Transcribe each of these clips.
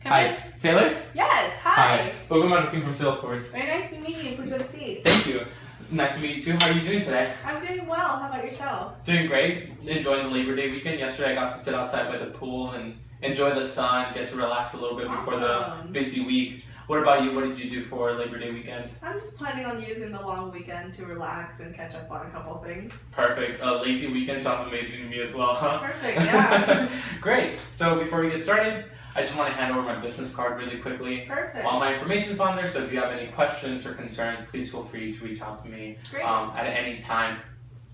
Hi, Taylor? Yes, hi. Hi, Hugo Marroquin from Salesforce. Very nice to meet you. Please have a seat. Thank you. Nice to meet you too. How are you doing today? I'm doing well. How about yourself? Doing great. Enjoying the Labor Day weekend. Yesterday I got to sit outside by the pool and enjoy the sun, get to relax a little bit before the busy week. What about you? What did you do for Labor Day weekend? I'm just planning on using the long weekend to relax and catch up on a couple of things. Perfect. A lazy weekend sounds amazing to me as well, huh? Perfect, yeah. Great. So before we get started, I just want to hand over my business card really quickly. Perfect. All my information's on there, so if you have any questions or concerns, please feel free to reach out to me at any time.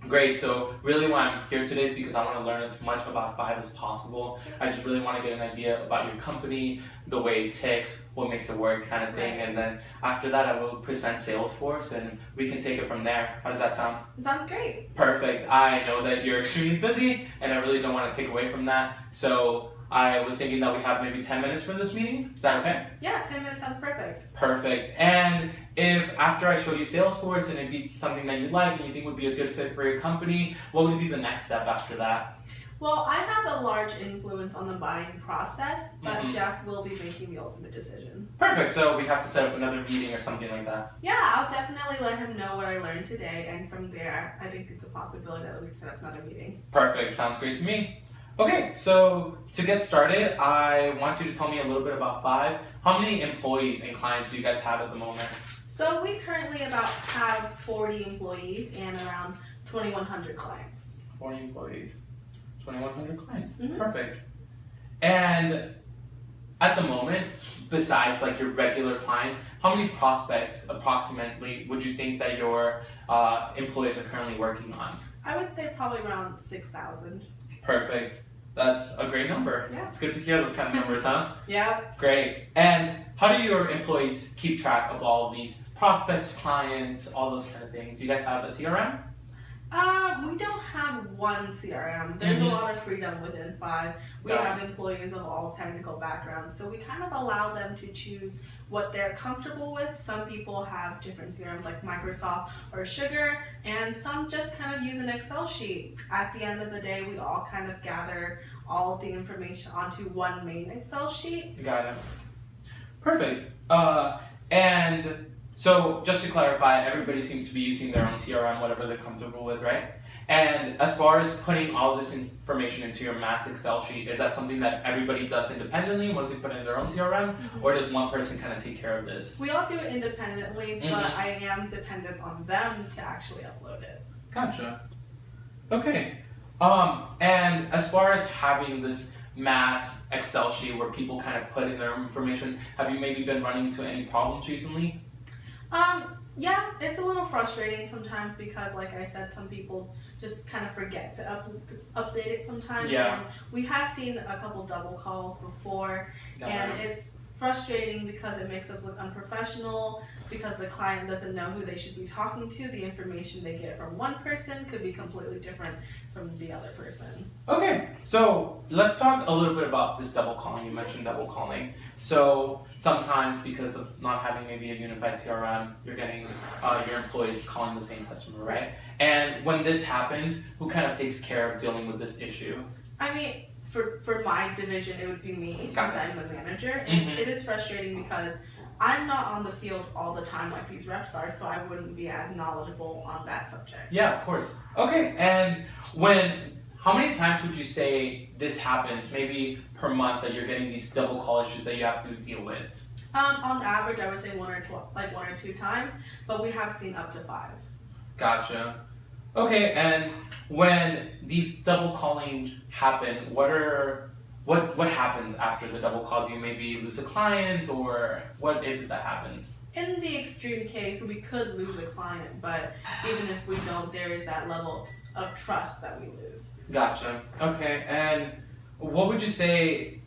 Great, so really why I'm here today is because I want to learn as much about Five as possible. I just really want to get an idea about your company, the way it ticks, what makes it work kind of thing, and then after that I will present Salesforce and we can take it from there. How does that sound? It sounds great. Perfect. I know that you're extremely busy and I really don't want to take away from that, so I was thinking that we have maybe 10 minutes for this meeting. Is that okay? Yeah, 10 minutes sounds perfect. Perfect. And if after I show you Salesforce and it'd be something that you like and you think would be a good fit for your company, what would be the next step after that? Well, I have a large influence on the buying process, but Jeff will be making the ultimate decision. Perfect. So we have to set up another meeting or something like that. Yeah, I'll definitely let him know what I learned today, and from there, I think it's a possibility that we can set up another meeting. Perfect. Sounds great to me. Okay, so to get started, I want you to tell me a little bit about Five. How many employees and clients do you guys have at the moment? So we currently have 40 employees and around 2,100 clients. 40 employees, 2,100 clients. Mm-hmm. Perfect. And at the moment, besides like your regular clients, how many prospects approximately would you think that your employees are currently working on? I would say probably around 6,000. Perfect. That's a great number. Yeah. It's good to hear those kind of numbers, huh? Yeah. Great. And how do your employees keep track of all of these prospects, clients, all those kind of things? Do you guys have a CRM? We don't have one CRM. There's a lot of freedom within Five. We have employees of all technical backgrounds, so we kind of allow them to choose what they're comfortable with. Some people have different CRMs like Microsoft or Sugar, and some just kind of use an Excel sheet. At the end of the day, we all kind of gather all of the information onto one main Excel sheet. Got it. Perfect. And so just to clarify, everybody seems to be using their own CRM, whatever they're comfortable with, right? And as far as putting all this information into your mass Excel sheet, is that something that everybody does independently once they put in their own CRM, or does one person kind of take care of this? We all do it independently, but I am dependent on them to actually upload it. Gotcha. Okay. And as far as having this mass Excel sheet where people kind of put in their information, have you maybe been running into any problems recently? Yeah, it's a little frustrating sometimes because, like I said, some people just kind of forget to update it sometimes. Yeah. And we have seen a couple double calls before, and it's frustrating because it makes us look unprofessional, because the client doesn't know who they should be talking to. The information they get from one person could be completely different from the other person. Okay, so let's talk a little bit about this double calling. You mentioned double calling. So sometimes because of not having maybe a unified CRM, you're getting your employees calling the same customer, right? And when this happens, who kind of takes care of dealing with this issue? I mean, for my division, it would be me because I'm the manager. And it is frustrating because I'm not on the field all the time like these reps are, so I wouldn't be as knowledgeable on that subject. Yeah, of course. Okay, and how many times would you say this happens, maybe per month, that you're getting these double call issues that you have to deal with? On average, I would say one or two times, but we have seen up to 5. Gotcha. Okay, and when these double callings happen, what happens after the double call? Do you maybe lose a client, or what is it that happens? In the extreme case, we could lose a client, but even if we don't, there is that level of trust that we lose. Gotcha. Okay, and what would you say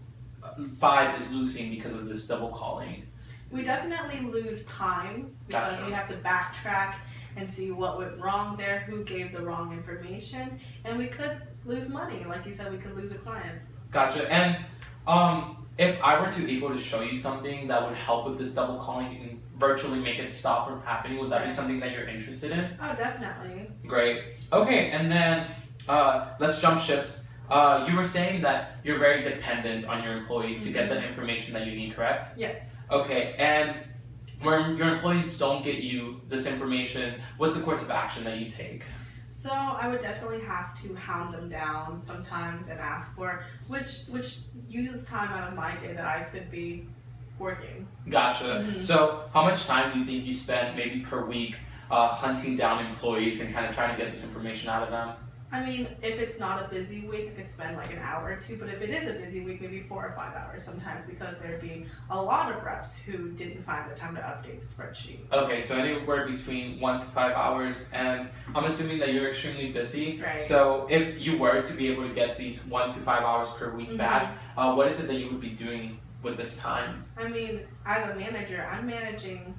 Five is losing because of this double calling? We definitely lose time because we have to backtrack and see what went wrong there, who gave the wrong information, and we could lose money. Like you said, we could lose a client. Gotcha. And if I were to able to show you something that would help with this double calling and virtually make it stop from happening, would that be something that you're interested in? Oh, definitely. Great. Okay, and then let's jump ships. You were saying that you're very dependent on your employees to get the information that you need, correct? Yes. Okay, and when your employees don't get you this information, what's the course of action that you take? So I would definitely have to hound them down sometimes and ask for, which uses time out of my day that I could be working. Gotcha. So how much time do you think you spend maybe per week hunting down employees and kind of trying to get this information out of them? I mean, if it's not a busy week, I could spend like an hour or two, but if it is a busy week, maybe 4 or 5 hours sometimes, because there'd be a lot of reps who didn't find the time to update the spreadsheet. Okay, so anywhere between 1 to 5 hours, and I'm assuming that you're extremely busy. Right. So if you were to be able to get these 1 to 5 hours per week back, what is it that you would be doing with this time? I mean, as a manager, I'm managing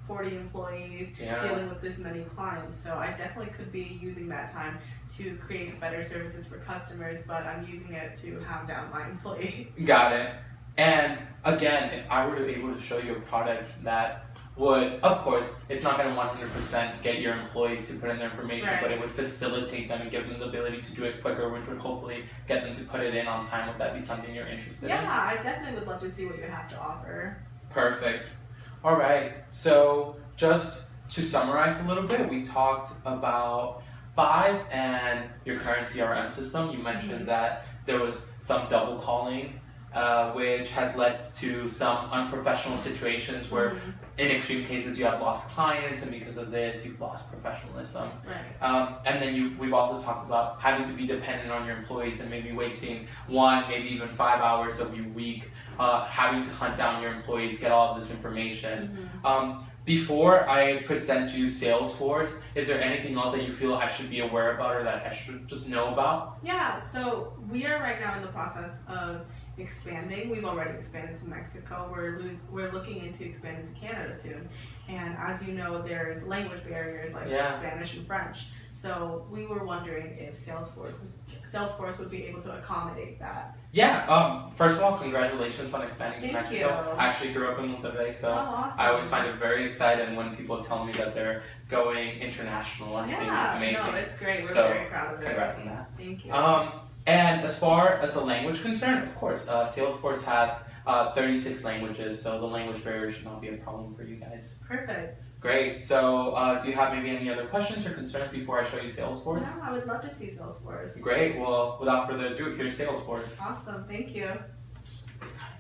40 employees, dealing with this many clients, so I definitely could be using that time to create better services for customers, but I'm using it to hound down my employees. Got it. And again, if I were to be able to show you a product that would, of course, it's not going to 100% get your employees to put in their information, but it would facilitate them and give them the ability to do it quicker, which would hopefully get them to put it in on time. Would that be something you're interested in? Yeah, I definitely would love to see what you have to offer. Perfect. All right, so just to summarize a little bit, we talked about Five and your current CRM system. You mentioned that there was some double calling, which has led to some unprofessional situations where in extreme cases you have lost clients, and because of this you've lost professionalism. Right. And then we've also talked about having to be dependent on your employees and maybe wasting 1, maybe even 5 hours of your week having to hunt down your employees, get all of this information. Before I present you Salesforce, is there anything else that you feel I should be aware about or that I should just know about? Yeah, so we are right now in the process of expanding. We've already expanded to Mexico. We're looking into expanding to Canada soon. And as you know, there's language barriers like Spanish and French. So we were wondering if Salesforce would be able to accommodate that. Yeah, first of all, congratulations on expanding to Mexico. You. I actually grew up in Monterrey, so awesome. I always find it very exciting when people tell me that they're going international. I think it's amazing. No, it's great. We're so, very proud of it. Congrats on that. Thank you. And as far as the language concerned, of course, Salesforce has 36 languages, so the language barrier should not be a problem for you guys. Perfect. Great. So do you have maybe any other questions or concerns before I show you Salesforce? No, I would love to see Salesforce. Great. Well, without further ado, here's Salesforce. Awesome. Thank you.